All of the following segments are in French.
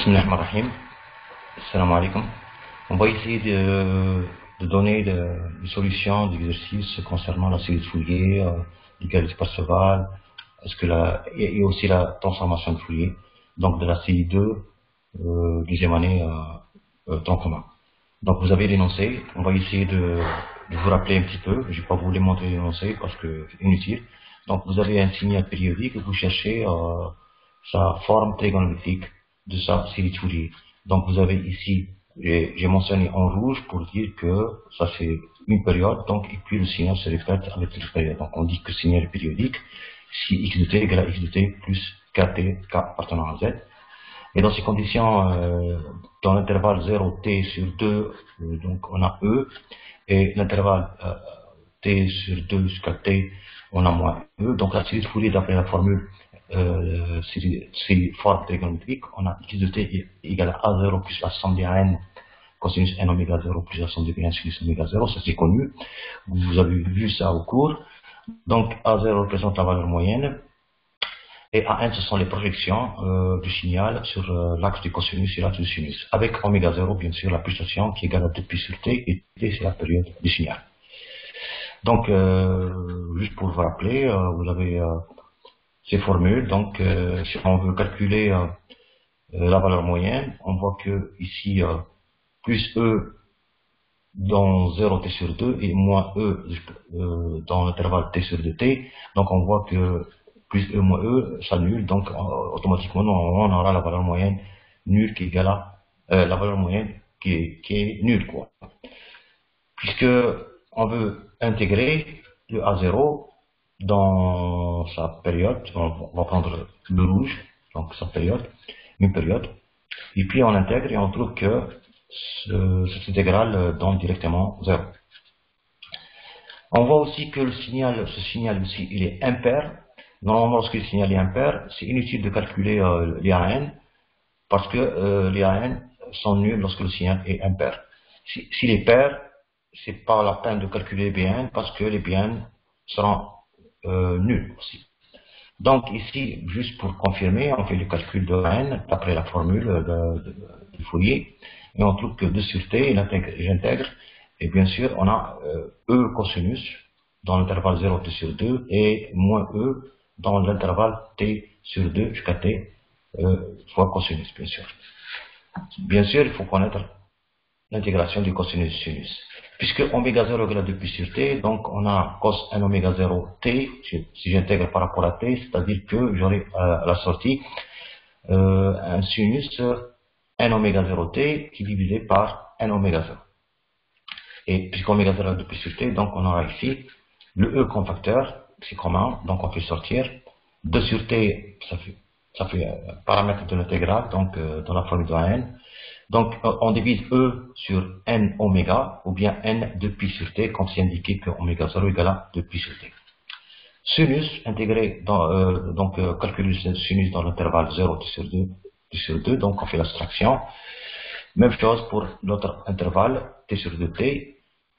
Bismillahirrahmanirrahim. Assalamu alaikum. On va essayer de donner des solutions, des exercices concernant la série de Fourier, l'égalité Parseval, et aussi la transformation de Fourier, donc de la série 2, deuxième année, temps commun. Donc vous avez l'énoncé, on va essayer de vous rappeler un petit peu, je ne vais pas vous les montrer l'énoncé parce que c'est inutile. Donc vous avez un signal périodique et vous cherchez sa forme trigonométrique de sa série de Fourier. Donc vous avez ici, j'ai mentionné en rouge pour dire que ça c'est une période, donc et puis le signal se répète avec une période. Donc on dit que le signal est périodique si x de t égale à x de t plus kt, k appartenant à z. Et dans ces conditions, dans l'intervalle 0t sur 2, donc on a E, et l'intervalle t sur 2 jusqu'à t, on a moins E. Donc la série de Fourier d'après la formule série forme trigonométrique, on a x de t égale à a0 plus la somme des n cosinus n oméga 0 plus la somme des n sinus oméga 0, ça c'est connu, vous avez vu ça au cours. Donc a0 représente la valeur moyenne, et AN, ce sont les projections du signal sur l'axe du cosinus et l'axe du sinus. Avec oméga 0, bien sûr, la pulsation qui est égale à 2 pi sur t, et t, c'est la période du signal. Donc, juste pour vous rappeler, vous avez ces formules. Donc, si on veut calculer la valeur moyenne, on voit que ici, plus E dans 0t sur 2 et moins E dans l'intervalle t sur 2t. Donc, on voit que plus E moins E s'annule, donc automatiquement on aura la valeur moyenne nulle qui est égale à la valeur moyenne qui est nulle, quoi. Puisque on veut intégrer le A0 dans sa période, on va prendre le rouge, donc sa période, une période, et puis on intègre et on trouve que cette intégrale donne directement 0. On voit aussi que ce signal ici, il est impair. Normalement, lorsque le signal est impair, c'est inutile de calculer les AN, parce que les AN sont nuls lorsque le signal est impair. S'il est pair, c'est pas la peine de calculer les BN, parce que les BN seront nuls aussi. Donc ici, juste pour confirmer, on fait le calcul de AN, d'après la formule du Fourier, et on trouve que 2 sur T, j'intègre, et bien sûr, on a E cosinus dans l'intervalle 0t sur 2, et moins E dans l'intervalle t sur 2 jusqu'à t fois cosinus, bien sûr. Bien sûr, il faut connaître l'intégration du cosinus sinus. Puisque oméga 0 égale à 2 pi sur t, donc on a cos n oméga 0 t, si j'intègre par rapport à t, c'est-à-dire que j'aurai à la sortie un sinus n oméga 0 t qui est divisé par n oméga 0. Et puisqu'oméga 0 égale à 2 pi sur t, donc on aura ici le E comme facteur, c'est commun, donc on peut sortir. 2 sur t, ça fait paramètre de l'intégrale, donc dans la formule de n. Donc on divise E sur n oméga, ou bien n de pi sur t, comme c'est indiqué que oméga 0 égale à 2 pi sur t. Sinus, intégré donc calculer le sinus dans l'intervalle 0 t sur 2, donc on fait l'abstraction. Même chose pour l'autre intervalle, t sur 2t,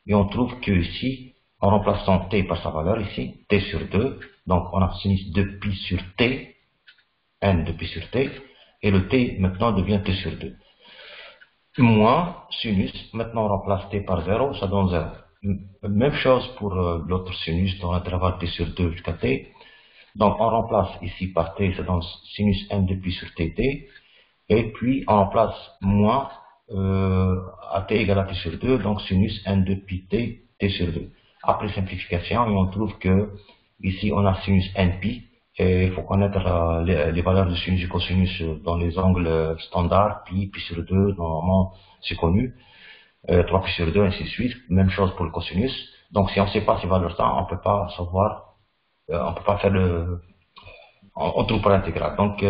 et on trouve que ici, en remplaçant t par sa valeur ici, t sur 2, donc on a sinus de pi sur t, n de pi sur t, et le t maintenant devient t sur 2. Moins sinus, maintenant on remplace t par 0, ça donne 0. Même chose pour l'autre sinus dans l'intervalle t sur 2 jusqu'à t. Donc on remplace ici par t, ça donne sinus n de pi sur tt, et puis on remplace moins à t égale à t sur 2, donc sinus n de pi t sur 2. Après simplification, on trouve que ici on a sinus npi, et il faut connaître les valeurs de sinus et cosinus dans les angles standards, pi sur 2, normalement c'est connu, 3 pi sur 2, ainsi de suite. Même chose pour le cosinus. Donc si on ne sait pas ces valeurs-là, on ne peut pas savoir, on peut pas faire on trouve pas l'intégrale. Donc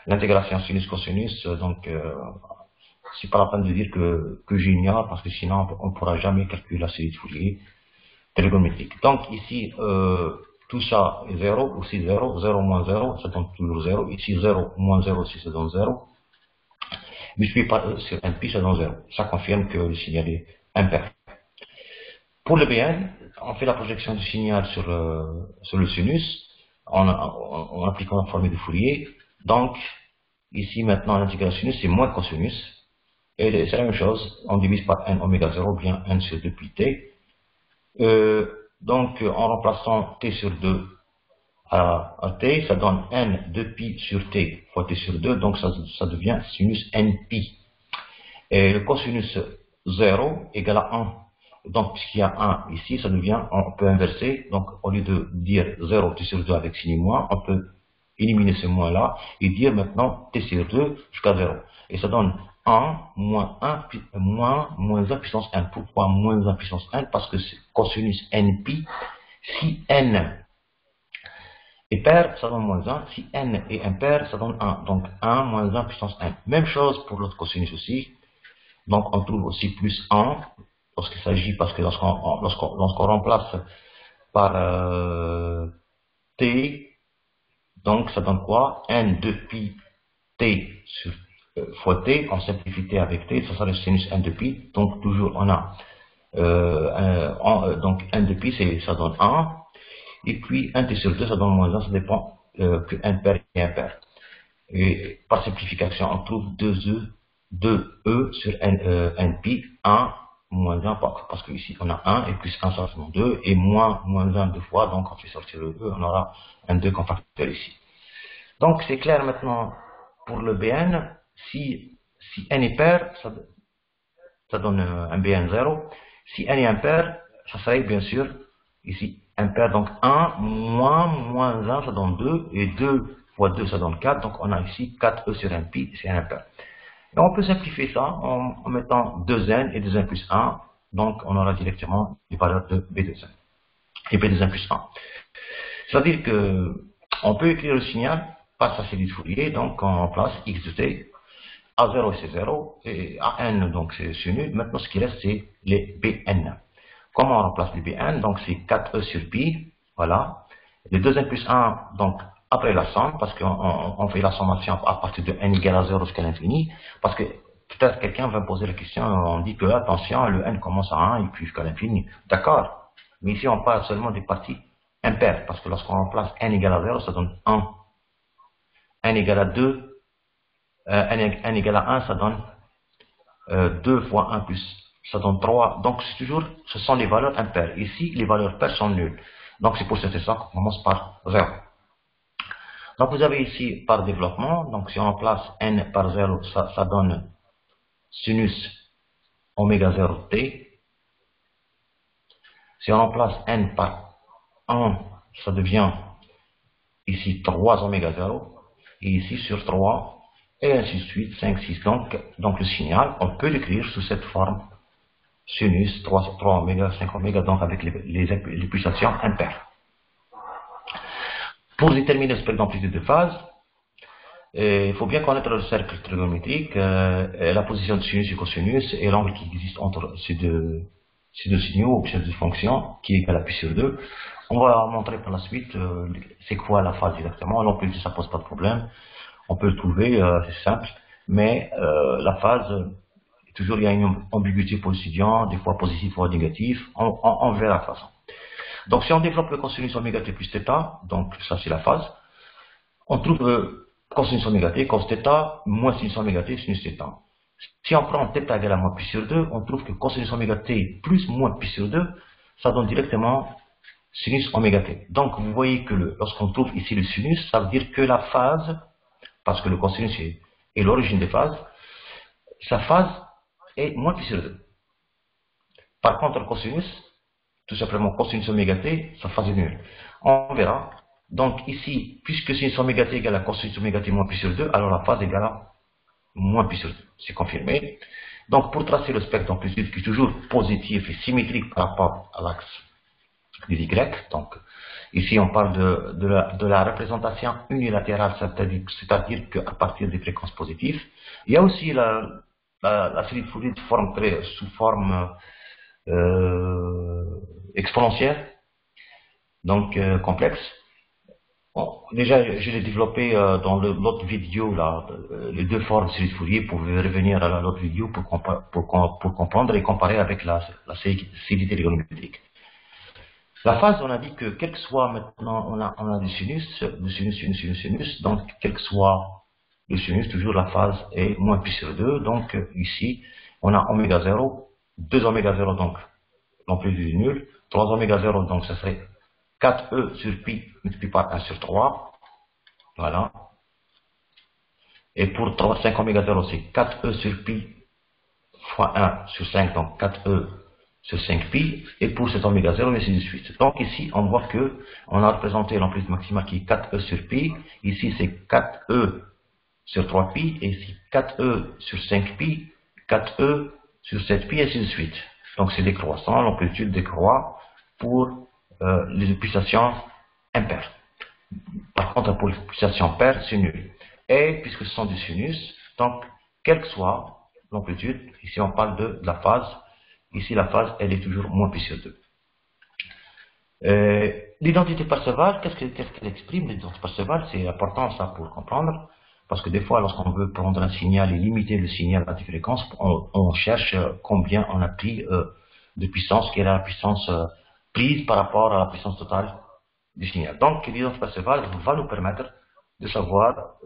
l'intégration sinus-cosinus, donc c'est pas la peine de dire que j'ignore, parce que sinon on ne pourra jamais calculer la série de Fourier trigonométrique. Donc ici, tout ça est 0, aussi 0, 0 moins 0, ça donne toujours 0, ici 0 moins 0, aussi ça donne 0, multiplié par E sur npi, ça donne 0. Ça confirme que le signal est impair. Pour le BN, on fait la projection du signal sur le sinus, en appliquant la formule de Fourier. Donc, Ici, maintenant, l'intégral sinus, c'est moins cosinus. Et c'est la même chose, on divise par n oméga 0, bien n sur 2 pi t. Donc, en remplaçant t sur 2 à t, ça donne n de pi sur t fois t sur 2, donc ça devient sinus n pi. Et le cosinus 0 égale à 1. Donc, puisqu'il y a 1 ici, ça devient, on peut inverser. Donc, au lieu de dire 0 t sur 2 avec signe moins, on peut éliminer ce moins-là et dire maintenant t sur 2 jusqu'à 0. Et ça donne 1 moins 1 moins 1 puissance 1. Pourquoi moins 1 puissance 1? Parce que c'est cosinus n pi. Si n est pair, ça donne moins 1. Si n est impair, ça donne 1. Donc 1 moins 1 puissance 1. Même chose pour l'autre cosinus aussi. Donc on trouve aussi plus 1 lorsqu'il s'agit, parce que lorsqu'on remplace par t, donc ça donne quoi? N de pi t sur, fois t, on simplifie t avec t, ça sera le sinus n de pi. Donc toujours on a donc n de pi, ça donne 1, et puis 1 t sur 2, ça donne moins 1, ça dépend que impair et impair. Et par simplification, on trouve 2e sur n pi, 1 moins 1, parce que ici on a 1, et plus 1, ça fait 2, et moins 1 deux fois, donc on fait sortir le 2, on aura un 2 comme facteur ici. Donc c'est clair maintenant pour le Bn, si n est pair, ça donne un Bn 0, si n est impair, ça serait bien sûr ici impair, donc 1 moins 1, ça donne 2, et 2 fois 2, ça donne 4, donc on a ici 4e sur n pi, c'est impair. Et on peut simplifier ça en mettant 2n et 2n plus 1, donc on aura directement les valeurs de B2n et B2n plus 1. C'est-à-dire que on peut écrire le signal par sa série de Fourier, donc on remplace x de t, A0 c'est 0, et AN donc c'est sinus. Maintenant ce qui reste c'est les Bn. Comment on remplace les Bn? Donc c'est 4e sur pi, voilà. Les 2n plus 1, donc après la somme, parce qu'on fait la sommation à partir de n égale à 0 jusqu'à l'infini, parce que peut-être quelqu'un va me poser la question, on dit que attention, le n commence à 1 et puis jusqu'à l'infini. D'accord, mais ici on parle seulement des parties impaires, parce que lorsqu'on remplace n égale à 0, ça donne 1. n égale à 2, n égale à 1, ça donne 2 fois 1 plus, ça donne 3. Donc c'est toujours, ce sont les valeurs impaires. Ici, les valeurs paires sont nulles. Donc c'est pour cette raison qu'on commence par 0. Donc vous avez ici par développement, donc si on remplace n par 0, ça donne sinus oméga 0 t. Si on remplace n par 1, ça devient ici 3 oméga 0, et ici sur 3, et ainsi de suite, 5, 6. Donc le signal, on peut l'écrire sous cette forme, sinus 3 oméga, 5 oméga, donc avec les pulsations impaires. Pour déterminer le spectre d'amplitude de phase, il faut bien connaître le cercle trigonométrique, la position de sinus et cosinus et l'angle qui existe entre ces deux signaux ou ces deux fonctions qui est égal à pi sur 2. On va montrer par la suite c'est quoi la phase exactement. L'amplitude, ça pose pas de problème. On peut le trouver, c'est simple. Mais la phase, toujours il y a une ambiguïté pour l'étudiant, des fois positif, des fois négatif. On verra la façon. Donc si on développe le cosinus oméga t plus θ, donc ça c'est la phase, on trouve cosinus oméga t cos θ moins sinus oméga t sinus θ. Si on prend θ égale à moins pi sur 2, on trouve que cosinus oméga t plus moins pi sur 2, ça donne directement sinus oméga t. Donc vous voyez que lorsqu'on trouve ici le sinus, ça veut dire que la phase, parce que le cosinus est l'origine des phases, sa phase est moins pi sur 2. Par contre le cosinus, tout simplement cosinus oméga t, sa phase est nulle. On verra. Donc ici, puisque sinus oméga t égale à cosinus oméga t moins pi sur 2, alors la phase égale à moins pi sur 2. C'est confirmé. Donc pour tracer le spectre d'amplitude qui est toujours positif et symétrique par rapport à l'axe des Y, donc ici on parle de la représentation unilatérale, c'est-à-dire qu'à partir des fréquences positives. Il y a aussi la série de Fourier sous forme exponentielle, donc complexe. Bon, déjà, je l'ai développé dans l'autre vidéo, là, les deux formes de série de Fourier. Vous pouvez revenir à l'autre vidéo pour comprendre et comparer avec la série trigonométrique. La phase, on a dit que quel que soit maintenant, on a des sinus, donc quel que soit le sinus, toujours la phase est moins pi sur 2. Donc ici, on a oméga 0, 2 oméga 0, donc l'amplitude est nulle, 3 oméga 0, donc ça serait 4e sur pi multiplié par 1 sur 3. Voilà. Et pour 5 oméga 0, c'est 4e sur pi fois 1 sur 5, donc 4e sur 5 pi. Et pour 7 oméga 0, et ainsi de suite. Donc ici, on voit que on a représenté l'amplitude maximale qui est 4e sur pi. Ici, c'est 4e sur 3 pi. Et ici, 4e sur 5 pi, 4e sur 7 pi, et ainsi de suite. Donc c'est décroissant, l'amplitude décroît pour les pulsations impaires. Par contre, pour les pulsations paires, c'est nul. Et puisque ce sont des sinus, donc quelle que soit l'amplitude, ici on parle de la phase, ici la phase elle est toujours moins pi sur 2. L'identité Parseval, qu'est-ce qu'elle exprime? L'identité Parseval, c'est important ça pour comprendre, parce que des fois lorsqu'on veut prendre un signal et limiter le signal à des fréquences, on cherche combien on a pris de puissance, quelle est la puissance prise par rapport à la puissance totale du signal. Donc l'identité Parseval va nous permettre de savoir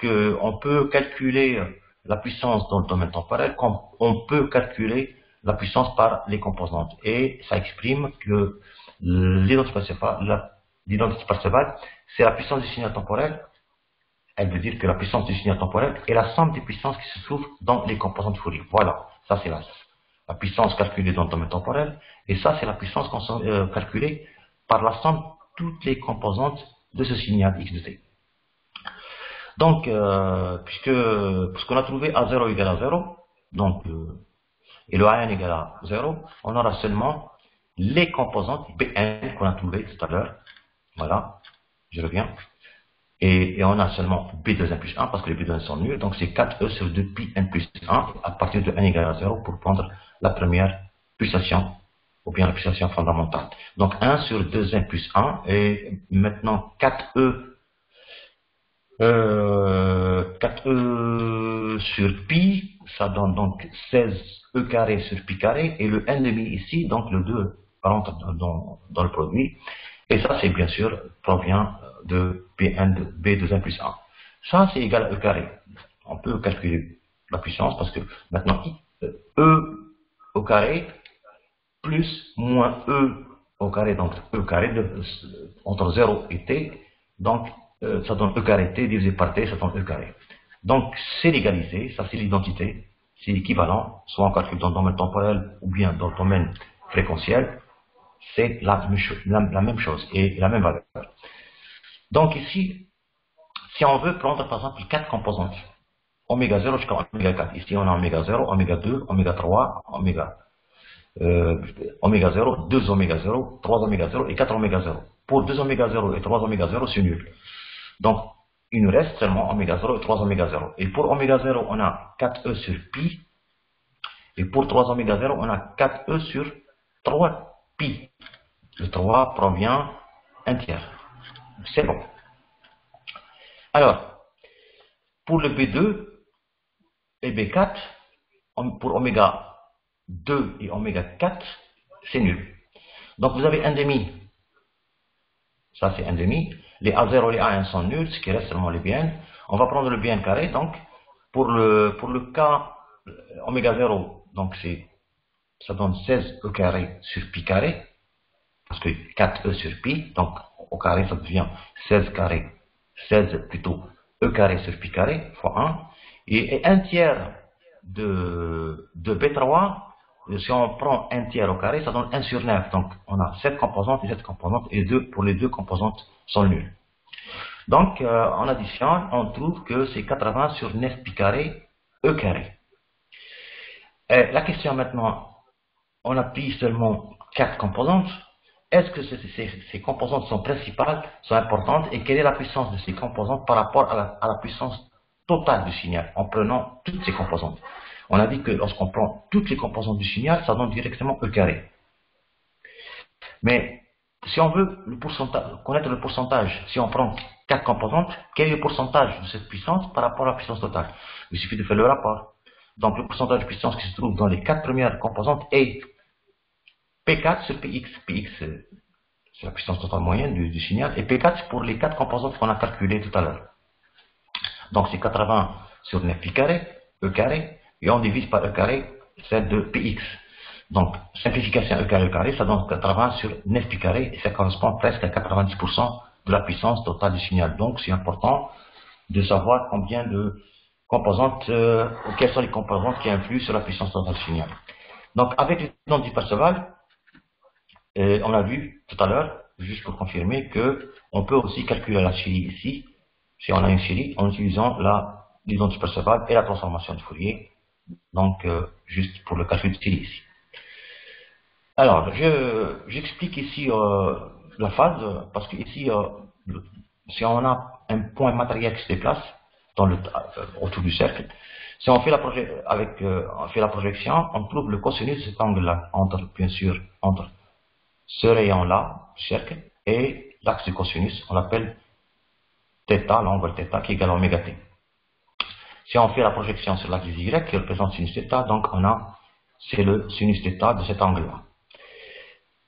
qu'on peut calculer la puissance dans le domaine temporel comme on peut calculer la puissance par les composantes. Et ça exprime que l'identité Parseval, c'est la puissance du signal temporel. Elle veut dire que la puissance du signal temporel est la somme des puissances qui se trouvent dans les composantes Fourier. Voilà, ça c'est la puissance calculée dans le domaine temporel. Et ça c'est la puissance calculée par la somme de toutes les composantes de ce signal x de t. Donc, puisqu'on a trouvé A0 égale à 0, donc, et le A1 égale à 0, on aura seulement les composantes Bn qu'on a trouvées tout à l'heure. Voilà, je reviens. Et on a seulement B2n plus 1 parce que les B2n sont nuls, donc c'est 4e sur 2 pi n plus 1 à partir de n égale à 0 pour prendre la première pulsation, ou bien la pulsation fondamentale. Donc 1 sur 2n plus 1, et maintenant 4e sur pi, ça donne donc 16e carré sur pi carré, et le n demi ici, donc le 2 rentre dans le produit, et ça c'est bien sûr provient de B2n plus 1. Ça c'est égal à e carré. On peut calculer la puissance parce que maintenant e au carré plus moins e au carré, donc e carré entre 0 et t, donc ça donne e carré t divisé par t, ça donne e carré. Donc c'est l'égalité, ça c'est l'identité, c'est équivalent, soit on calcule dans le domaine temporel ou bien dans le domaine fréquentiel, c'est la même chose et la même valeur. Donc ici, si on veut prendre par exemple 4 composantes, oméga 0 jusqu'à oméga 4, ici on a oméga 0, oméga 2, oméga 3, oméga 0, 2 oméga 0, 3 oméga 0 et 4 oméga 0. Pour 2 oméga 0 et 3 oméga 0, c'est nul. Donc, il nous reste seulement oméga 0 et 3 oméga 0. Et pour oméga 0, on a 4e sur pi. Et pour 3 oméga 0, on a 4e sur 3 pi. Le 3 provient un tiers. C'est bon. Alors, pour le B2 et B4, pour oméga 2 et oméga 4, c'est nul. Donc vous avez un demi. Ça c'est un demi. Les A0 et les A1 sont nuls, ce qui reste seulement les Bn. On va prendre le Bn carré, donc pour le cas oméga 0, donc ça donne 16e carré sur pi carré, parce que 4e sur pi, donc au carré ça devient 16 carré, 16 plutôt e carré sur pi carré, fois 1, et un tiers de B3, si on prend un tiers au carré, ça donne 1 sur 9, donc on a 7 composantes et 7 composantes, et pour les deux composantes sont nulles. Donc en addition, on trouve que c'est 80 sur 9 pi carré, e carré. La question maintenant, on a pris seulement 4 composantes. Est-ce que ces composantes sont principales, sont importantes, et quelle est la puissance de ces composantes par rapport à la puissance totale du signal, en prenant toutes ces composantes? On a dit que lorsqu'on prend toutes les composantes du signal, ça donne directement e carré. Mais si on veut connaître le pourcentage, si on prend 4 composantes, quel est le pourcentage de cette puissance par rapport à la puissance totale? Il suffit de faire le rapport. Donc le pourcentage de puissance qui se trouve dans les 4 premières composantes est P4 sur Px. Px, c'est la puissance totale moyenne du signal. Et P4 pour les 4 composantes qu'on a calculées tout à l'heure. Donc c'est 80 sur 9 pi carré, E carré, et on divise par E carré, c'est de Px. Donc, simplification E carré, ça donne 80 sur 9 pi carré, et ça correspond presque à 90% de la puissance totale du signal. Donc, c'est important de savoir combien de composantes, quelles sont les composantes qui influent sur la puissance totale du signal. Donc, avec les ondes Parseval, on a vu tout à l'heure, juste pour confirmer, que on peut aussi calculer la série ici, si on a une série, en utilisant les ondes Parseval et la transformation de Fourier. Donc, juste pour le calcul de série ici. Alors, j'explique ici la phase, parce que ici, si on a un point matériel qui se déplace autour du cercle, si on fait on fait la projection, on trouve le cosinus de cet angle-là, bien sûr, entre ce rayon-là, du cercle, et l'axe du cosinus, on l'appelle θ, l'angle θ, qui est égal à oméga t. Si on fait la projection sur l'axe Y, qui représente sinus θ, donc c'est le sinus θ de cet angle-là.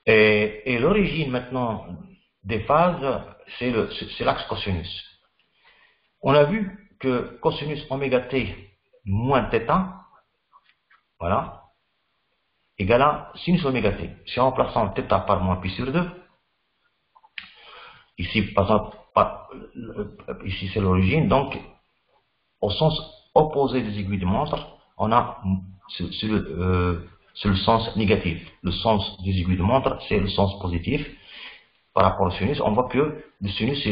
Et l'origine maintenant des phases, c'est l'axe cosinus. On a vu que cosinus oméga t moins θ, voilà, égale à sinus oméga t. Si en remplaçant θ par moins pi sur 2, ici par exemple, ici c'est l'origine, donc au sens opposé des aiguilles de montre, on a c'est le sens négatif. Le sens des aiguilles de montre, c'est le sens positif. Par rapport au sinus, on voit que le sinus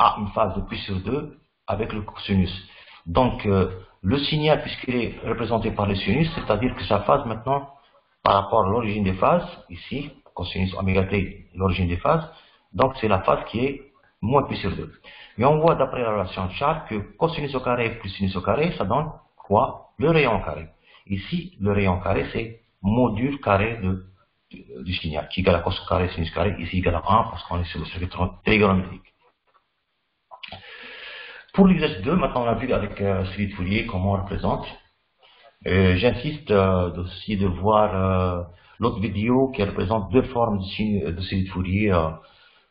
a une phase de pi sur 2 avec le cosinus. Donc, le signal, puisqu'il est représenté par le sinus, c'est-à-dire que sa phase maintenant, par rapport à l'origine des phases, ici, cosinus oméga t, l'origine des phases, donc c'est la phase qui est moins pi sur 2. Mais on voit d'après la relation de Charles que cosinus au carré plus sinus au carré, ça donne quoi? Le rayon carré. Ici, le rayon carré, c'est module carré du signal, qui est égal à cos carré sinus carré, ici égal à 1, parce qu'on est sur le circuit trigonométrique. Pour l'exercice 2, maintenant on a vu avec série de Fourier comment on représente. J'insiste aussi de voir l'autre vidéo qui représente deux formes de série de Fourier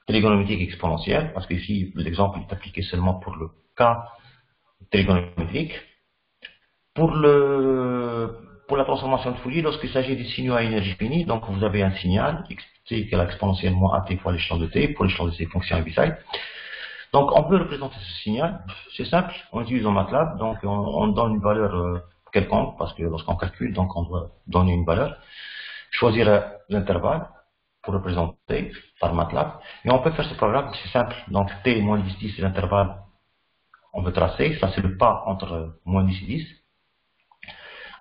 trigonométrique exponentielle, parce que ici l'exemple est appliqué seulement pour le cas trigonométrique. Pour la transformation de Fourier, lorsqu'il s'agit des signaux à énergie finie, donc vous avez un signal, t égale à exponentiellement à t fois l'échelon de t, pour l'échelon de ces fonctions Heaviside. Donc on peut représenter ce signal, c'est simple, on utilise en MATLAB, donc on donne une valeur quelconque, parce que lorsqu'on calcule, donc on doit donner une valeur, choisir l'intervalle pour représenter par MATLAB, et on peut faire ce programme, c'est simple, donc t moins 10, 10 c'est l'intervalle, on veut tracer, ça c'est le pas entre moins 10 et 10,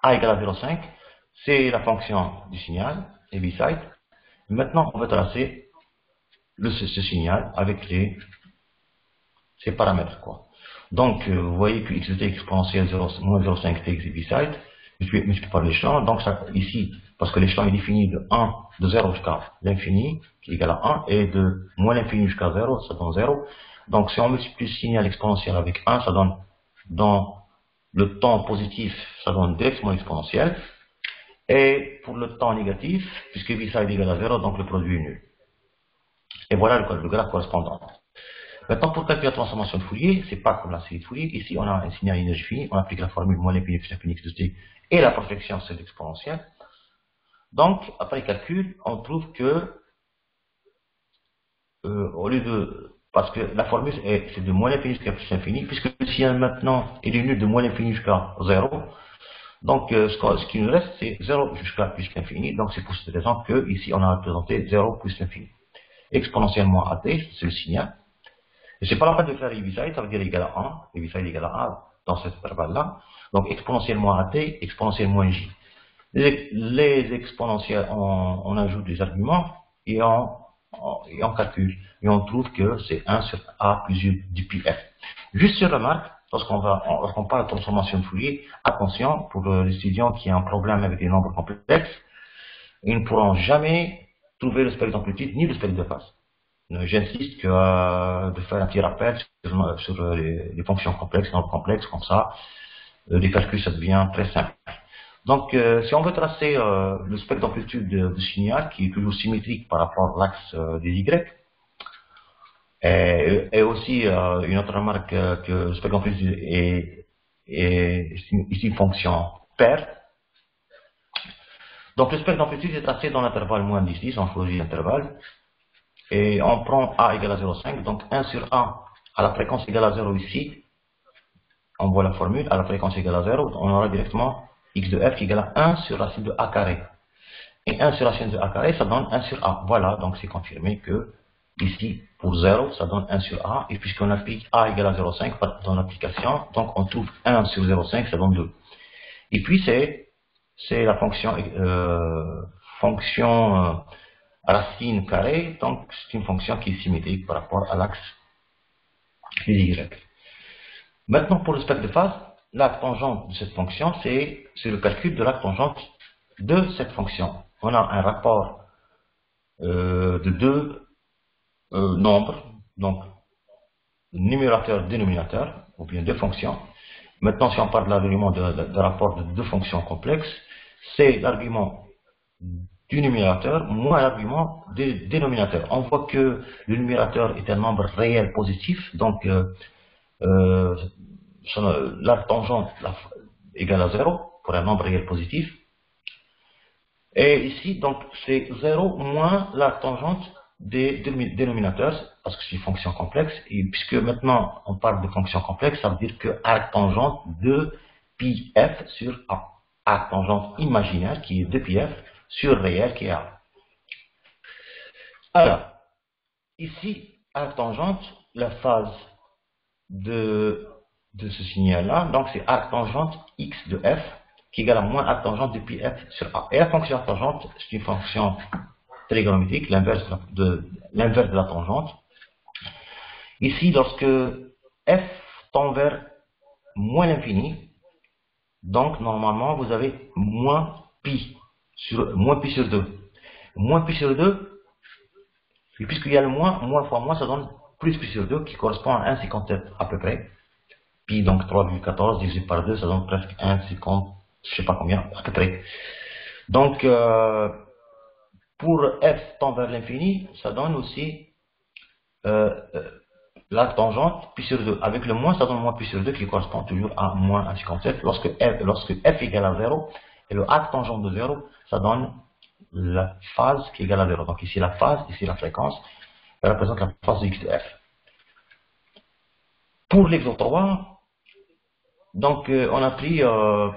a égale à 0,5, c'est la fonction du signal, Heaviside. Maintenant on veut tracer ce signal avec ces paramètres, quoi. Donc, vous voyez que x de t exponentielle moins 0,5 t Heaviside, multiplié par l'échelon, donc ça, ici, parce que l'échelon est défini de 0 jusqu'à l'infini, qui est égal à 1, et de moins l'infini jusqu'à 0, ça donne 0. Donc, si on multiplie le signal exponentiel avec 1, ça donne, dans le temps positif, ça donne 2x moins exponentielle, et pour le temps négatif, puisque Heaviside est égal à 0, donc le produit est nul. Et voilà le graphe correspondant. Maintenant, pour calculer la transformation de Fourier, c'est pas comme la série de Fourier. Ici, on a un signal à énergie finie, on applique la formule moins l'infini plus l'infini x de t et la projection sur l'exponentielle. Donc, après le calcul, on trouve que, au lieu de, parce que la formule c'est de moins l'infini jusqu'à plus l'infini, puisque le signal maintenant il est nul de moins l'infini jusqu'à 0. Donc, ce qui nous reste, c'est 0 jusqu'à plus l'infini. Donc, c'est pour cette raison que ici, on a représenté 0 plus l'infini. Exponentiellement à t, c'est le signal. Et c'est pas la peine de faire Heaviside, ça veut dire égal à 1, Heaviside égal à 1 dans cet intervalle-là. Donc exponentiellement à t, exponentiellement j. Les exponentielles, on ajoute des arguments et on calcule. Et on trouve que c'est 1 sur a plus u du pi f. Juste une remarque, lorsqu'on parle de transformation de Fourier, attention, pour les étudiants qui ont un problème avec les nombres complexes, ils ne pourront jamais trouver le spectre d'amplitude ni le spectre de phase. J'insiste que de faire un petit rappel sur les fonctions complexes, nombres complexes, comme ça, les calculs, ça devient très simple. Donc, si on veut tracer le spectre d'amplitude du signal, qui est toujours symétrique par rapport à l'axe des Y, Et aussi, une autre remarque que le spectre d'amplitude est ici une fonction paire. Donc le spectre d'amplitude est tracé dans l'intervalle moins 10, 10, on choisit l'intervalle. Et on prend A égale à 0,5, donc 1 sur A à la fréquence égale à 0 ici. On voit la formule, à la fréquence égale à 0, on aura directement x de f qui égale à 1 sur racine de a carré. Et 1 sur racine de a carré, ça donne 1 sur a. Voilà, donc c'est confirmé que ici, pour 0, ça donne 1 sur a. Et puisqu'on applique a égale à 0,5 dans l'application, donc on trouve 1 sur 0,5, ça donne 2. Et puis c'est la fonction racine carrée, donc c'est une fonction qui est symétrique par rapport à l'axe des y. Maintenant, pour le spectre de phase, l'arc tangente de cette fonction, c'est le calcul de l'arc tangente de cette fonction. On a un rapport de deux nombres, donc numérateur-dénominateur, ou bien deux fonctions. Maintenant, si on parle de l'argument de rapport de deux fonctions complexes, c'est l'argument du numérateur moins l'argument du dénominateur. On voit que le numérateur est un nombre réel positif, donc l'arc tangente égale à 0 pour un nombre réel positif. Et ici, donc, c'est 0 moins l'arc tangente des dénominateurs, parce que c'est une fonction complexe. Et puisque maintenant on parle de fonction complexe, ça veut dire que arc tangente de pi f sur a. Arc tangente imaginaire qui est de pi f sur réel qui est a. Alors, ici, arc tangente, la phase de ce signal-là, donc c'est arc tangente x de f qui égale à moins arc tangente de pi f sur a. Et la fonction tangente, c'est une fonction trigonométrique, l'inverse de la tangente. Ici, lorsque f tend vers moins l'infini, donc normalement vous avez moins pi sur 2. Moins pi sur 2, et puisqu'il y a le moins fois moins, ça donne plus pi sur 2 qui correspond à 1,57 à peu près. Pi donc 3,14 divisé par 2, ça donne presque 1,50, je sais pas combien, à peu près. Donc, pour f tend vers l'infini, ça donne aussi la tangente pi sur 2. Avec le moins, ça donne moins pi sur 2 qui correspond toujours à moins 1,57. Lorsque f égale à 0 et le arc tangente de 0, ça donne la phase qui égale à 0. Donc ici la phase, ici la fréquence, elle représente la phase de x de f. Pour l'exemple 3, donc on a pris un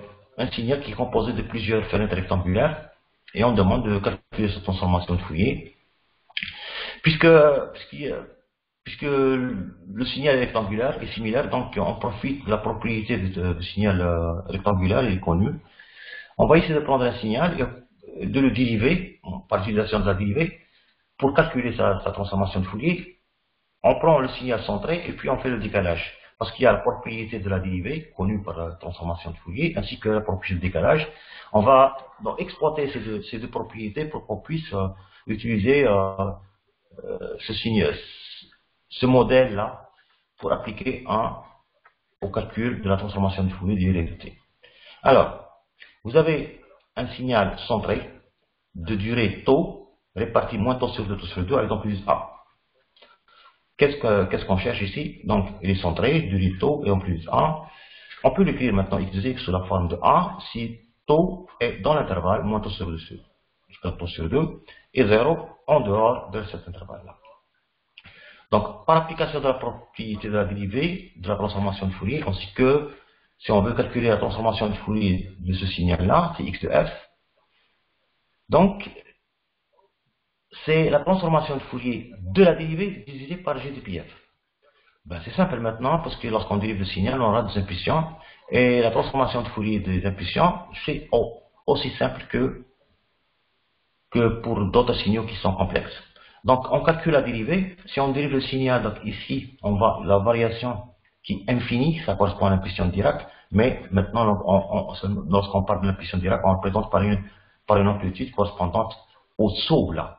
signal qui est composé de plusieurs fenêtres rectangulaires et on demande de calculer cette transformation de Fourier. Puisque le signal rectangulaire est similaire, donc on profite de la propriété du signal rectangulaire, il est connu. On va essayer de prendre un signal et de le dériver, par l'utilisation de la dérivée, pour calculer sa transformation de Fourier. On prend le signal centré et puis on fait le décalage. Parce qu'il y a la propriété de la dérivée, connue par la transformation de Fourier, ainsi que la propriété de décalage. On va donc exploiter ces deux propriétés pour qu'on puisse utiliser ce modèle-là pour appliquer au calcul de la transformation de Fourier du réalité. Alors, vous avez un signal centré de durée tau, réparti moins tau sur 2 avec donc plus A. Qu'est-ce qu'on cherche ici? Donc, il est centré, durée tau et en plus A. On peut l'écrire maintenant x de x sous la forme de A si tau est dans l'intervalle moins tau sur 2 jusqu'à tau sur 2 et 0 en dehors de cet intervalle-là. Donc, par application de la propriété de la dérivée de la transformation de Fourier, ainsi que si on veut calculer la transformation de Fourier de ce signal-là, c'est x de f. Donc, c'est la transformation de Fourier de la dérivée divisée par g de pi f. Ben, c'est simple maintenant, parce que lorsqu'on dérive le signal, on aura des impulsions, et la transformation de Fourier des impulsions, c'est aussi simple que pour d'autres signaux qui sont complexes. Donc, on calcule la dérivée. Si on dérive le signal, donc ici, la variation qui est infinie, ça correspond à l'impulsion de Dirac, mais maintenant, lorsqu'on parle de l'impulsion de Dirac, on le présente par une amplitude correspondante au saut là.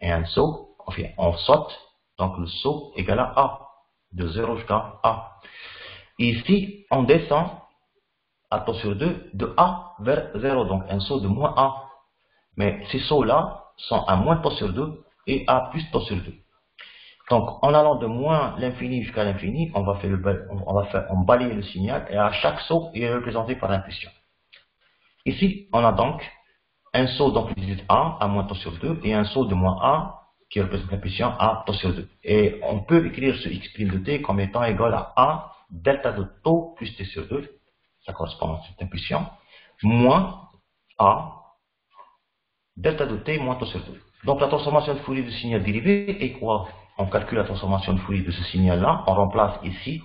Et un saut, on saute, donc le saut égale à A, de 0 jusqu'à A. Et ici, on descend à tau sur 2 de A vers 0, donc un saut de moins A. Mais ces sauts-là sont à moins tau sur 2 et à plus tau sur 2. Donc, en allant de moins l'infini jusqu'à l'infini, on balayer le signal et à chaque saut, il est représenté par l'impulsion. Ici, on a donc un saut d'amplitude A à moins tau sur 2 et un saut de moins A qui représente l'impulsion à tau sur 2. Et on peut écrire ce x' de t comme étant égal à A delta de tau plus t sur 2, ça correspond à cette impulsion, moins A delta de t moins tau sur 2. Donc la transformation de Fourier du signal dérivé est quoi? On calcule la transformation de Fourier de ce signal-là, on remplace ici,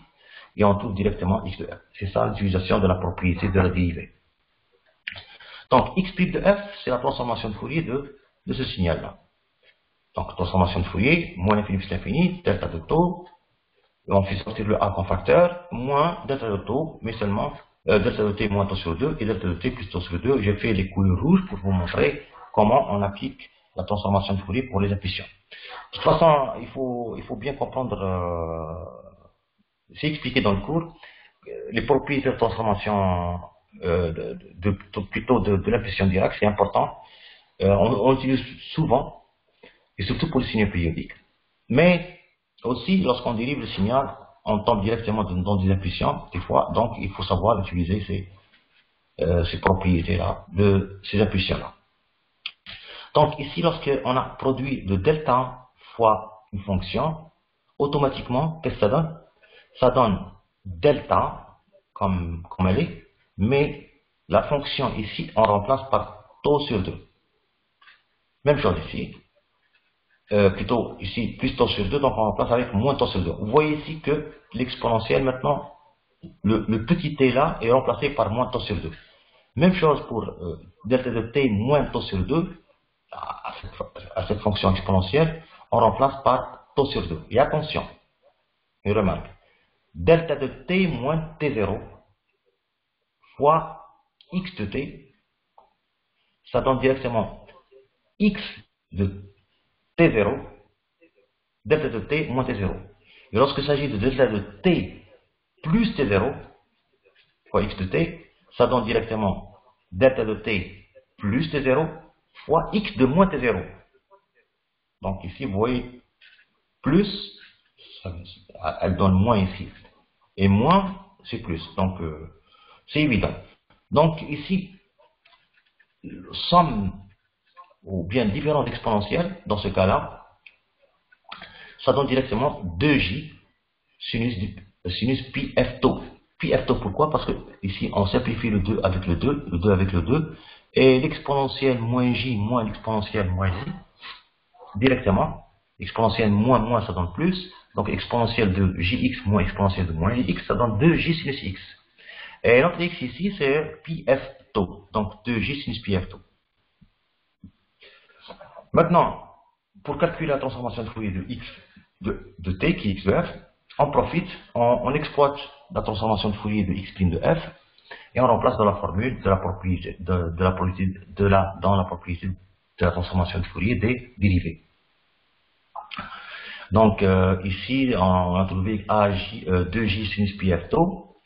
et on trouve directement x de f. C'est ça l'utilisation de la propriété de la dérivée. Donc x' de f, c'est la transformation de Fourier de ce signal-là. Donc transformation de Fourier, moins l'infini plus l'infini, delta de tau, et on fait sortir le a comme facteur, moins delta de tau, mais seulement delta de t moins tau sur 2 et delta de t plus tau sur 2. J'ai fait les couleurs rouges pour vous montrer comment on applique la transformation de Fourier pour les impulsions. De toute façon, il faut bien comprendre, c'est expliqué dans le cours, les propriétés de transformation plutôt de l'impulsion directe, c'est important. On l'utilise souvent, et surtout pour le signal périodique. Mais aussi, lorsqu'on dérive le signal, on tombe directement dans des impulsions, des fois, donc il faut savoir utiliser ces propriétés-là, de ces impulsions-là. Donc ici, lorsqu'on a produit de delta fois une fonction, automatiquement, qu'est-ce que ça donne? Ça donne delta, comme elle est, mais la fonction ici, on remplace par tau sur 2. Même chose ici. Plutôt ici, plus tau sur 2, donc on remplace avec moins tau sur 2. Vous voyez ici que l'exponentielle, maintenant, le petit t là est remplacé par moins tau sur 2. Même chose pour delta de t moins tau sur 2, à cette fonction exponentielle, on remplace par tau sur 2. Et attention, une remarque, delta de t moins t0 fois x de t, ça donne directement x de t0, delta de t moins t0. Et lorsqu'il s'agit de delta de t plus t0 fois x de t, ça donne directement delta de t plus t0 fois x de moins t0. Donc ici, vous voyez, plus, elle donne moins ici. Et moins, c'est plus. Donc, c'est évident. Donc ici, somme, ou bien différence exponentielle, dans ce cas-là, ça donne directement 2j sinus pi f tau. Pi f tau, pourquoi? Parce que ici, on simplifie le 2 avec le 2, le 2 avec le 2, et l'exponentielle moins j moins l'exponentielle moins j, directement, exponentielle moins ça donne plus, donc exponentielle de jx moins exponentielle de moins jx, ça donne 2j sinus x. Et notre x ici, c'est pi f tau, donc 2j sinus pi f tau. Maintenant, pour calculer la transformation de Fourier de x de t, qui est x de f, on profite, on exploite la transformation de Fourier de x' de f, et on remplace dans la formule de la propriété dans la propriété de la transformation de Fourier des dérivés. Donc ici, on a trouvé 2j sinus pi f tau,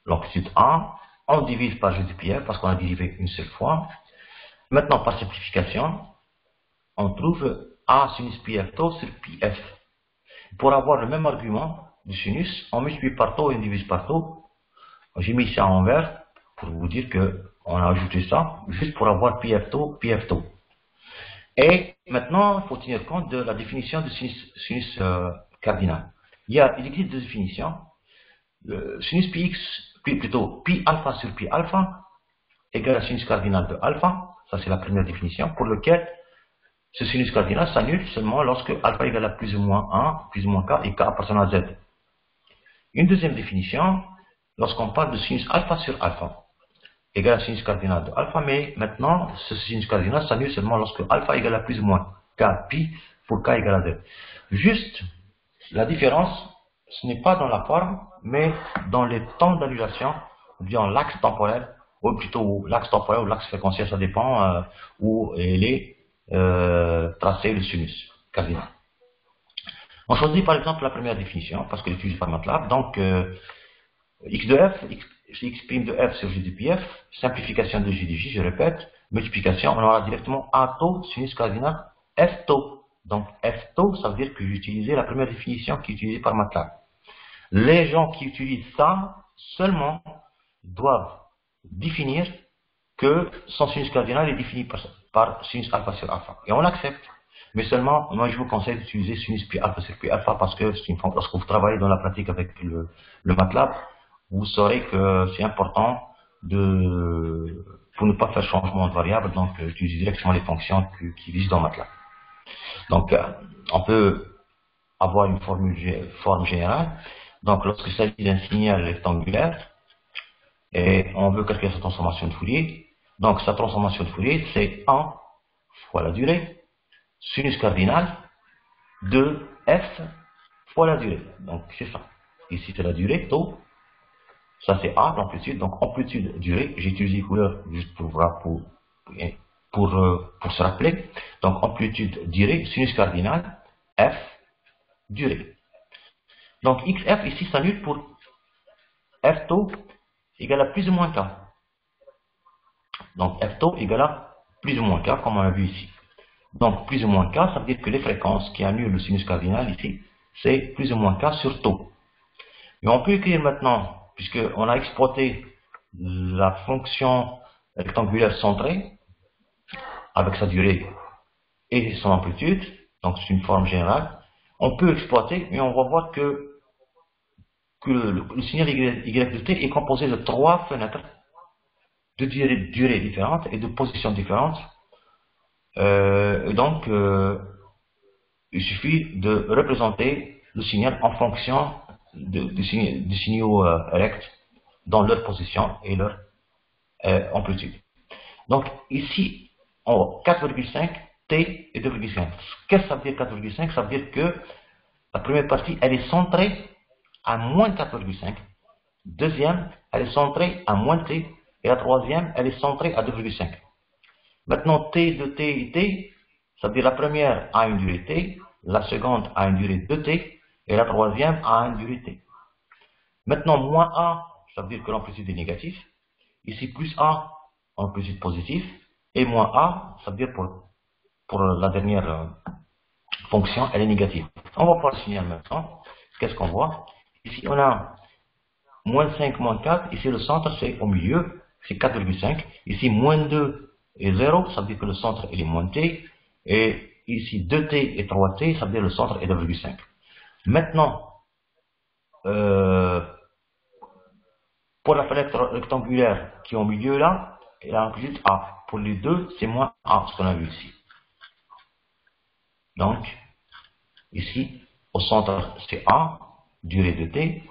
l'amplitude A, on divise par j de pi f parce qu'on a dérivé une seule fois. Maintenant, par simplification, on trouve A sinus pi f tau sur pi f. Pour avoir le même argument du sinus, on multiplie par tau et on divise par tau. J'ai mis ça en vert pour vous dire qu'on a ajouté ça juste pour avoir pi f tau, pi f tau. Et maintenant, il faut tenir compte de la définition de sinus cardinal. Il existe deux définitions. Le sinus pi x, plutôt pi alpha sur pi alpha égale à sinus cardinal de alpha. Ça, c'est la première définition, pour lequel ce sinus cardinal s'annule seulement lorsque alpha égale à plus ou moins 1, plus ou moins k, et k appartient à z. Une deuxième définition, lorsqu'on parle de sinus alpha sur alpha, égale à sinus cardinal de alpha, mais maintenant, ce sinus cardinal s'annule seulement lorsque alpha égale à plus ou moins k pi pour k égale à z. Juste, la différence, ce n'est pas dans la forme, mais dans les temps d'annulation, ou bien l'axe temporel, ou plutôt l'axe temporel ou l'axe fréquentiel, ça dépend où il est tracé le sinus cardinal. On choisit par exemple la première définition, parce qu'elle est utilisée par MATLAB, donc x de f, x' de f sur j de pi f, simplification de j de j, je répète, multiplication, on aura directement a tau sinus cardinal f tau Donc f tau, ça veut dire que j'ai utilisé la première définition qui est utilisée par MATLAB. Les gens qui utilisent ça seulement doivent définir que son sinus cardinal est défini par sinus alpha sur alpha. Et on accepte. Mais seulement, moi je vous conseille d'utiliser sinus pi alpha sur pi alpha parce que lorsque vous travaillez dans la pratique avec le MATLAB, vous saurez que c'est important pour ne pas faire changement de variable, donc utiliser directement les fonctions qui existent dans MATLAB. Donc, on peut avoir une forme générale. Donc, lorsqu'il s'agit d'un signal rectangulaire, et on veut calculer sa transformation de Fourier, donc sa transformation de Fourier, c'est 1 fois la durée, sinus cardinal, de f fois la durée. Donc, c'est ça. Ici, c'est la durée, tau. Ça, c'est A, l'amplitude. Donc, amplitude, durée. J'ai utilisé couleur juste pour se rappeler. Donc, amplitude, durée, sinus cardinal, f, durée. Donc, xf ici s'annule pour f tau égale à plus ou moins k. Donc, f tau égale à plus ou moins k, comme on a vu ici. Donc, plus ou moins k, ça veut dire que les fréquences qui annulent le sinus cardinal ici, c'est plus ou moins k sur tau. Et on peut écrire maintenant, puisqu'on a exploité la fonction rectangulaire centrée, avec sa durée et son amplitude, donc c'est une forme générale, on peut exploiter, et on va voir que le signal y de t est composé de 3 fenêtres de durée différentes et de positions différentes. Donc, il suffit de représenter le signal en fonction des signaux rects dans leur position et leur amplitude. Donc, ici, en 4,5, t et 2,5. Qu'est-ce que ça veut dire 4,5? Ça veut dire que la première partie, elle est centrée à moins 4,5. Deuxième, elle est centrée à moins t. Et la troisième, elle est centrée à 2,5. Maintenant, t de t et t, ça veut dire la première a une durée t, la seconde a une durée 2t, et la troisième a une durée t. Maintenant, moins a, ça veut dire que l'amplitude est négative. Ici, plus a, amplitude positive. Et moins a, ça veut dire pour la dernière fonction, elle est négative. On va voir le signal maintenant. Qu'est-ce qu'on voit? Ici, on a moins 5, moins 4. Ici, le centre, c'est au milieu, c'est 4,5. Ici, moins 2 et 0, ça veut dire que le centre, il est moins t. Et ici, 2t et 3t, ça veut dire que le centre est 2,5. Maintenant, pour la fenêtre rectangulaire qui est au milieu là, et l'amplitude A. Pour les deux, c'est moins A, ce qu'on a vu ici. Donc, ici, au centre, c'est A, durée de t,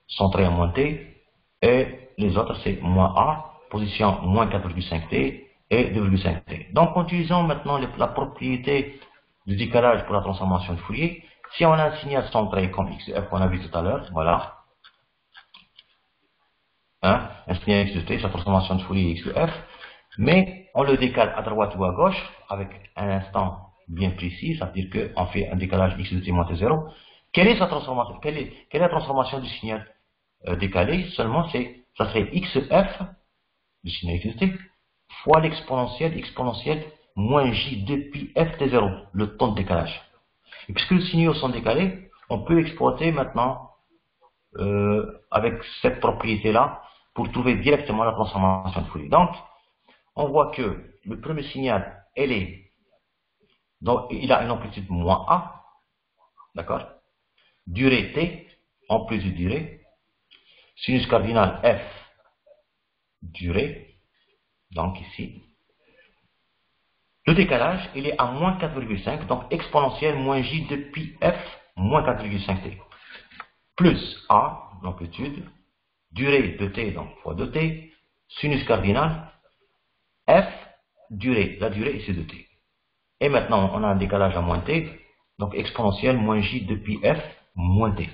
centré à moins t, et les autres, c'est moins A, position moins 4,5t et 2,5t. Donc, en utilisant maintenant la propriété du décalage pour la transformation de Fourier, si on a un signal centré comme XF qu'on a vu tout à l'heure, voilà, hein, un signal X de t, sa transformation de Fourier X de f, mais on le décale à droite ou à gauche avec un instant bien précis, ça veut dire qu'on fait un décalage X de t moins t0. Quelle est sa transformation? Quelle est la transformation du signal décalé? Seulement, ça serait XF, du signal X de t, fois exponentielle moins J de pi f t0, le temps de décalage. Et puisque les signaux sont décalés, on peut exploiter maintenant avec cette propriété-là pour trouver directement la transformation de Fourier. Donc, on voit que le premier signal, donc il a une amplitude moins A, d'accord? Durée T, amplitude durée, sinus cardinal F, durée, donc ici. Le décalage, il est à moins 4,5, donc exponentielle moins J de pi F, moins 4,5T. Plus A, l'amplitude, durée de T, donc fois 2T, sinus cardinal, F, durée, la durée ici de T. Et maintenant, on a un décalage à moins T, donc exponentielle moins J de pi F, moins T.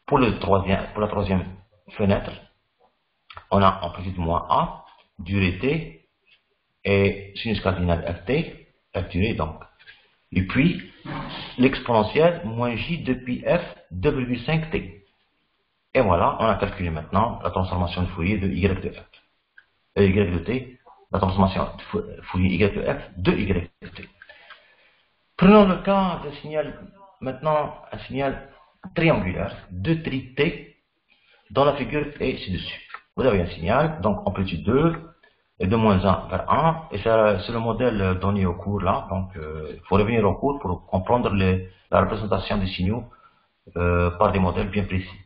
Pour la troisième fenêtre, on a amplitude moins A, durée T, et sinus cardinal ft, f durée donc. Et puis, l'exponentielle moins J de pi F, 2,5T. Et voilà, on a calculé maintenant la transformation de Fourier de Y de F. Y de T, la transformation de Fourier Y de F de Y de T. Prenons le cas d'un signal, maintenant un signal triangulaire, 2 tri T, dont la figure est ci-dessus. Vous avez un signal, donc amplitude 2, et de moins 1 vers 1, et c'est le modèle donné au cours là, donc il faut revenir au cours pour comprendre la représentation des signaux par des modèles bien précis.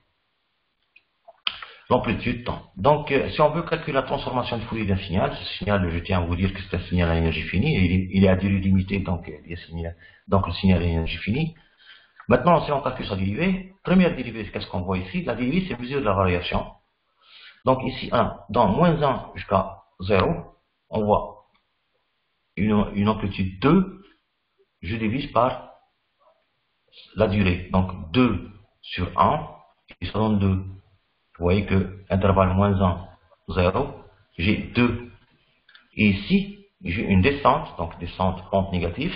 L'amplitude temps. Donc si on veut calculer la transformation de Fourier d'un signal, ce signal, je tiens à vous dire que c'est un signal à énergie finie, et il est à durée limitée, donc le signal à énergie finie. Maintenant, si on calcule sa dérivée, première dérivée, qu'est-ce qu'on voit ici? La dérivée, c'est mesure de la variation. Donc ici, dans moins 1 jusqu'à 0, on voit une amplitude 2, je divise par la durée. Donc 2 sur 1, et ça donne 2. Vous voyez que intervalle moins 1, 0, j'ai 2. Et ici, j'ai une descente, donc descente pente négative,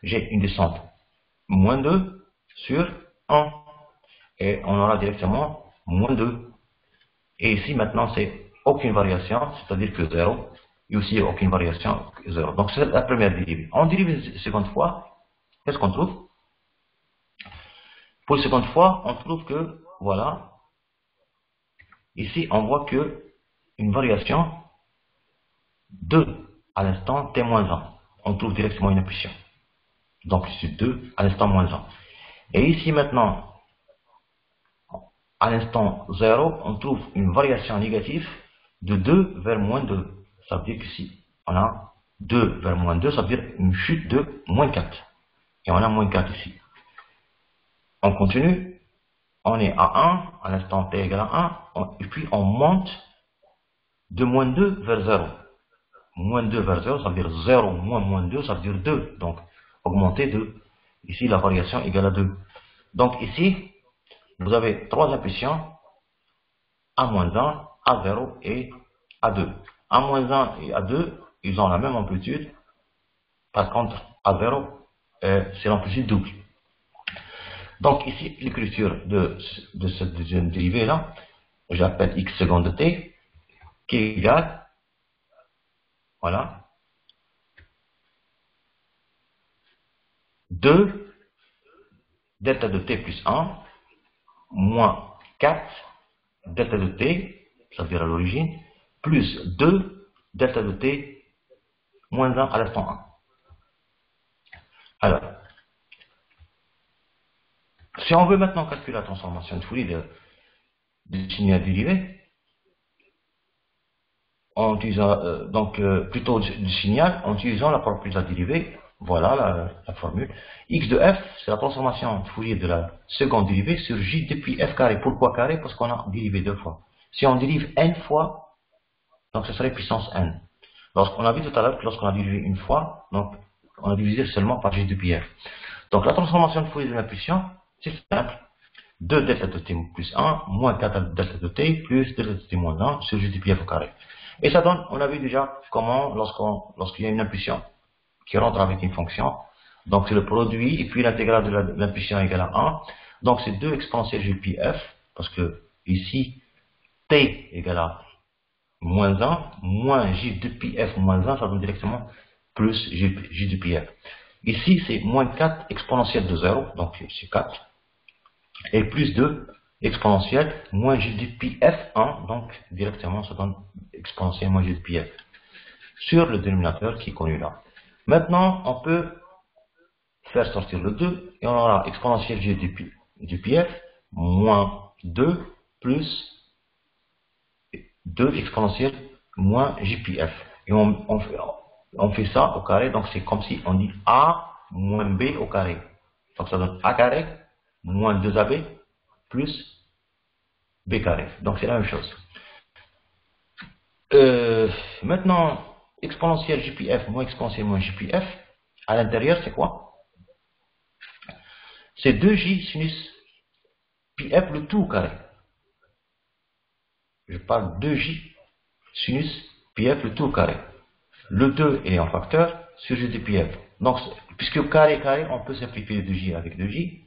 j'ai une descente moins 2 sur 1. Et on aura directement moins 2. Et ici, maintenant, c'est aucune variation, c'est-à-dire que 0. Et aussi, aucune variation, 0. Donc, c'est la première dérivée. On dérive une seconde fois. Qu'est-ce qu'on trouve? Pour la seconde fois, on trouve que, voilà, ici, on voit que une variation de à l'instant t-1. On trouve directement une impulsion. D'amplitude 2 à l'instant moins 1. Et ici, maintenant, à l'instant 0, on trouve une variation négative de 2 vers moins 2. Ça veut dire que si on a 2 vers moins 2, ça veut dire une chute de moins 4. Et on a moins 4 ici. On continue. On est à 1, à l'instant t égale à 1, et puis on monte de moins 2 vers 0. Moins 2 vers 0, ça veut dire 0 moins moins 2, ça veut dire 2. Donc, augmenter 2. Ici, la variation égale à 2. Donc ici, vous avez trois impulsions, à moins 1, à 0 et à 2. À moins 1 et à 2, ils ont la même amplitude. Par contre, à 0, c'est l'amplitude double. Donc ici, l'écriture de cette deuxième dérivée là, j'appelle x seconde de t, qui est égal, voilà, 2 delta de t plus 1, moins 4 delta de t, ça veut dire à l'origine, plus 2 delta de t moins 1 à l'instant 1. Alors, si on veut maintenant calculer la transformation de Fourier de signal dérivé, en utilisant plutôt du signal en utilisant la propriété de la dérivée, voilà la formule. X de f, c'est la transformation de Fourier de la seconde dérivée sur j depuis f carré. Pourquoi carré? Parce qu'on a dérivé deux fois. Si on dérive n fois, donc ce serait puissance n. Lorsqu'on a vu tout à l'heure que lorsqu'on a dérivé une fois, donc on a divisé seulement par j depuis f. Donc la transformation de Fourier de l'impulsion, c'est simple. 2 delta de t plus 1, moins 4 delta de t, plus delta de t moins 1 sur j depuis f au carré. Et ça donne, on a vu déjà comment, lorsqu'il y a une impulsion qui rentre avec une fonction, donc c'est le produit, et puis l'intégrale de l'impulsion égale à 1. Donc c'est 2 exponentielles j pi f, parce que ici, t égale à moins 1, moins j depuis f moins 1, ça donne directement plus j depuis f. Ici, c'est moins 4 exponentielle de 0, donc c'est 4. Et plus 2 exponentielle moins j depuis f1, donc directement ça donne exponentielle moins j depuis f sur le dénominateur qui est connu là. Maintenant, on peut faire sortir le 2 et on aura exponentielle j depuis f moins 2 plus 2 exponentielle moins j pi f. Et on fait ça au carré, donc c'est comme si on dit a moins b au carré. Donc ça donne a carré moins 2ab plus b carré. Donc c'est la même chose. Maintenant, exponentielle jpf moins exponentielle moins jpf, à l'intérieur c'est quoi? C'est 2j sinus pf le tout au carré. Je parle 2j sinus pf le tout au carré. Le 2 est en facteur sur j de pf. Donc, puisque carré, on peut simplifier le 2j avec 2j.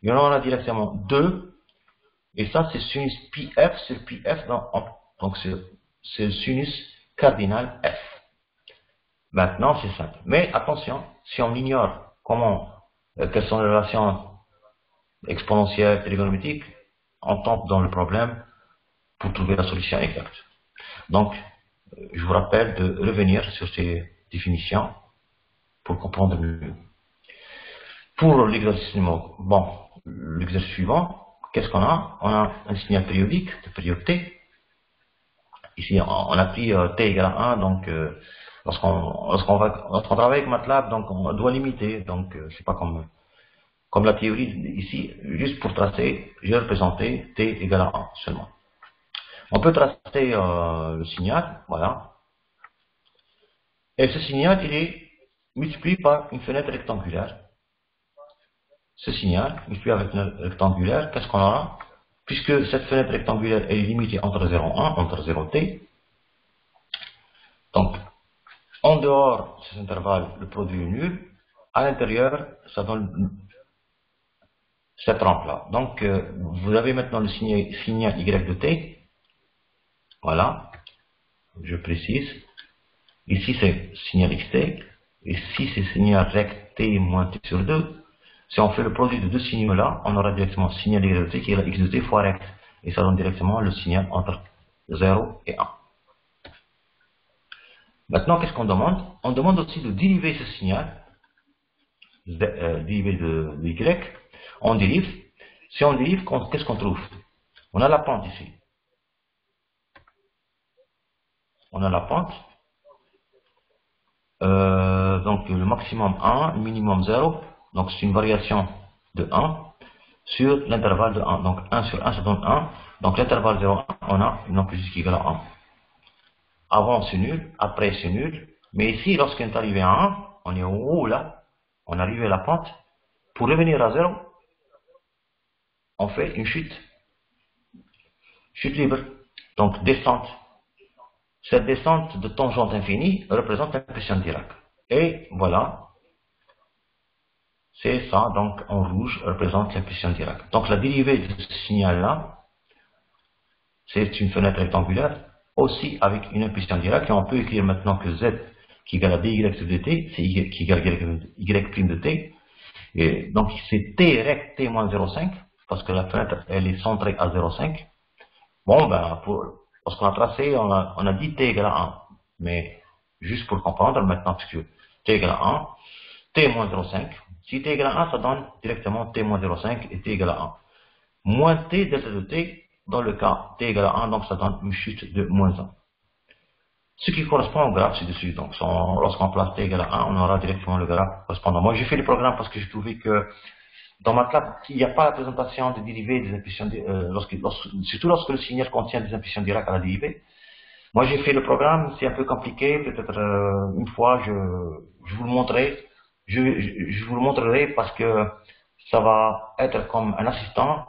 Et on a directement 2. Et ça, c'est sinus pf sur pf. Donc, c'est le sinus cardinal f. Maintenant, c'est simple. Mais attention, si on ignore quelles sont les relations exponentielles trigonométriques, on tombe dans le problème pour trouver la solution exacte. Donc, je vous rappelle de revenir sur ces définitions pour comprendre mieux. Pour l'exercice suivant, qu'est-ce qu'on a? On a un signal périodique de période t. Ici, on a pris t égale à 1, donc lorsqu'on travaille avec MATLAB, donc on doit limiter. Donc, c'est pas comme la théorie ici, juste pour tracer, j'ai représenté t égale à 1 seulement. On peut tracer le signal, voilà. Et ce signal, il est multiplié par une fenêtre rectangulaire. Ce signal, multiplié avec une rectangulaire, qu'est-ce qu'on aura? Puisque cette fenêtre rectangulaire est limitée entre 0 et 1, entre 0 et t. Donc, en dehors de cet intervalle, le produit est nul. À l'intérieur, ça donne cette rampe-là. Donc, vous avez maintenant le signal y de t. Voilà. Je précise. Ici, c'est signal xt. Ici, c'est signal rect t moins t sur 2. Si on fait le produit de deux signaux-là, on aura directement signal y de t qui est la x de t fois rect. Et ça donne directement le signal entre 0 et 1. Maintenant, qu'est-ce qu'on demande? On demande aussi de dériver ce signal, dérivé de y. On dérive. Si on dérive, qu'est-ce qu'on trouve? On a la pente ici. On a la pente. Donc le maximum 1, le minimum 0. Donc c'est une variation de 1 sur l'intervalle de 1. Donc 1 sur 1, ça donne 1. Donc l'intervalle 0, 1, on a une amplitude qui est égale à 1. Avant c'est nul, après c'est nul. Mais ici, lorsqu'on est arrivé à 1, on est au haut là, on est arrivé à la pente. Pour revenir à 0, on fait une chute. Chute libre. Donc descente. Cette descente de tangente infinie représente l'impulsion Dirac. Et voilà. C'est ça, donc en rouge représente l'impulsion Dirac. Donc la dérivée de ce signal-là, c'est une fenêtre rectangulaire, aussi avec une impulsion Dirac, et on peut écrire maintenant que z qui égale à dy de t, c'est y qui égale y' de t, et donc c'est t rect t moins 0,5, parce que la fenêtre elle est centrée à 0,5. Bon, ben, lorsqu'on a tracé, on a dit t égale à 1, mais juste pour comprendre maintenant, puisque t égale à 1, t moins 0,5, si t égale à 1, ça donne directement t moins 0,5 et t égale à 1. Moins t delta de t, dans le cas t égale à 1, donc ça donne une chute de moins 1. Ce qui correspond au graphe ci-dessus. Donc lorsqu'on place t égale à 1, on aura directement le graphe correspondant. Moi j'ai fait le programme parce que j'ai trouvé que dans MATLAB, il n'y a pas la présentation des dérivées des impulsions, surtout lorsque le signal contient des impulsions Dirac à la dérivée. Moi j'ai fait le programme, c'est un peu compliqué, peut-être une fois je vous le montrerai. Je vous le montrerai parce que ça va être comme un assistant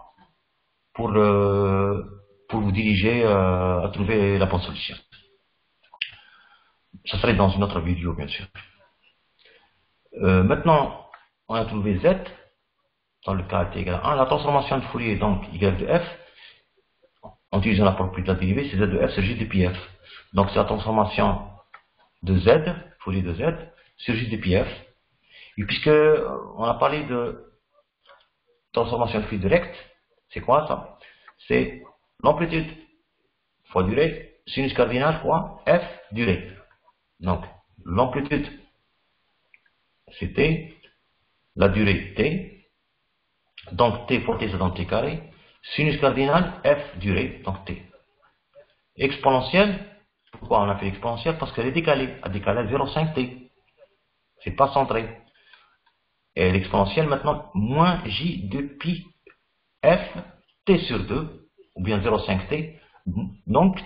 pour vous diriger à trouver la bonne solution. Ça serait dans une autre vidéo, bien sûr. Maintenant, on a trouvé z, dans le cas t égale à 1. La transformation de Fourier, donc y de f, en utilisant la propriété de la dérivée, c'est z de f sur j de pi f. Donc c'est la transformation de z, Fourier de z, sur j de pi f. Et puisque on a parlé de transformation de Fourier directe, c'est quoi ça? C'est l'amplitude fois durée, sinus cardinal fois f durée. Donc l'amplitude c'est t, la durée t, donc t fois t ça donne t carré, sinus cardinal f durée, donc t. Exponentielle, pourquoi on a fait exponentielle? Parce qu'elle est décalée, à 0,5 t. C'est pas centré. Et l'exponentielle maintenant, moins j de pi f t sur 2, ou bien 0,5 t, donc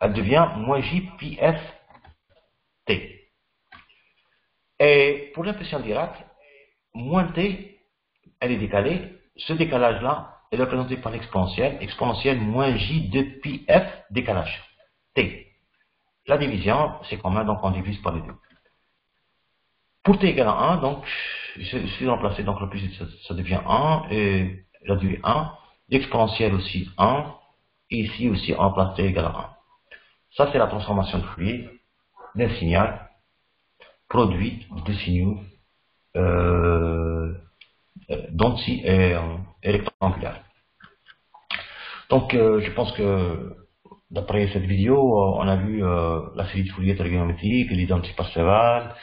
elle devient moins j pi f t. Et pour l'impulsion Dirac, moins t, elle est décalée, ce décalage-là est représenté par l'exponentielle moins j de pi f décalage t. La division, c'est commun, donc on divise par les deux. Pour t égale à 1, donc, il suffit de remplacer, donc l'amplitude, ça devient 1, et la durée 1, l'exponentielle aussi 1, et ici aussi, on remplace t égale à 1. Ça, c'est la transformation de Fourier d'un signal produit de deux signaux d'Anti et rectangulaire. Donc, je pense que d'après cette vidéo, on a vu la série de Fourier trigonométrique, l'identité Parseval,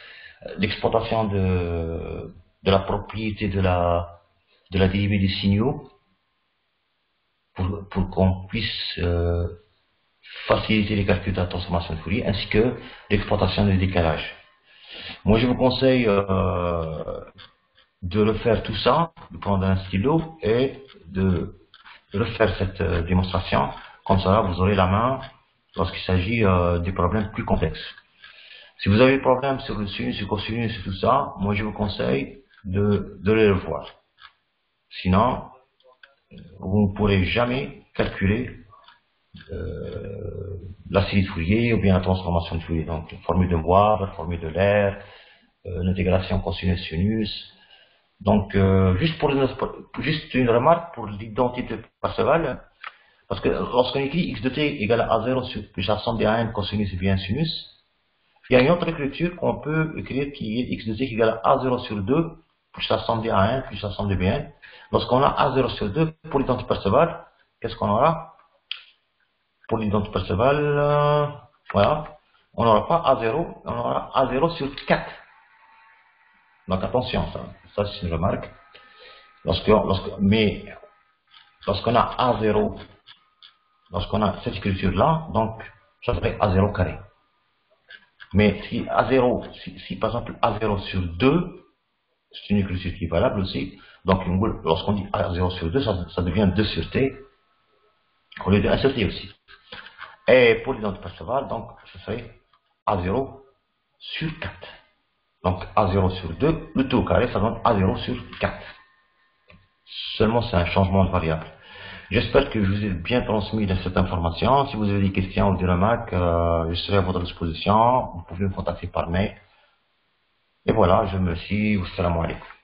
l'exploitation de la propriété de la dérivée des signaux pour qu'on puisse faciliter les calculs de la transformation de Fourier, ainsi que l'exploitation des décalages. Moi, je vous conseille de refaire tout ça, de prendre un stylo et de refaire cette démonstration. Comme ça, vous aurez la main lorsqu'il s'agit des problèmes plus complexes. Si vous avez des problèmes sur le sinus, le cosinus et tout ça, moi je vous conseille de les revoir. Sinon, vous ne pourrez jamais calculer la série de Fourier ou bien la transformation de Fourier. Donc, la formule de Moivre, la formule de l'air, l'intégration cosinus-sinus. Donc, juste une remarque pour l'identité de Parseval, parce que lorsqu'on écrit x de t égale à 0 plus la somme des n cosinus et bien sinus, il y a une autre écriture qu'on peut écrire qui est x de t qui égale à 0 sur 2 plus la somme des a1 plus la somme des bn. Lorsqu'on a a0 sur 2 pour l'identité Parseval, qu'est-ce qu'on aura? Pour l'identité Parseval, voilà, on n'aura pas a0, on aura a0 sur 4. Donc attention, ça c'est une remarque. Mais lorsqu'on a a0, lorsqu'on a cette écriture-là, donc ça serait a0 carré. Mais si A0, si par exemple A0 sur 2, c'est une écriture qui est valable aussi. Donc lorsqu'on dit A0 sur 2, ça devient 2 sur T, au lieu de 1 sur T aussi. Et pour l'identité Parseval, donc ce serait A0 sur 4. Donc A0 sur 2, le tout au carré, ça donne A0 sur 4. Seulement c'est un changement de variable. J'espère que je vous ai bien transmis cette information. Si vous avez des questions ou des remarques, je serai à votre disposition. Vous pouvez me contacter par mail. Et voilà, je me remercie. Wassalamu alaikum.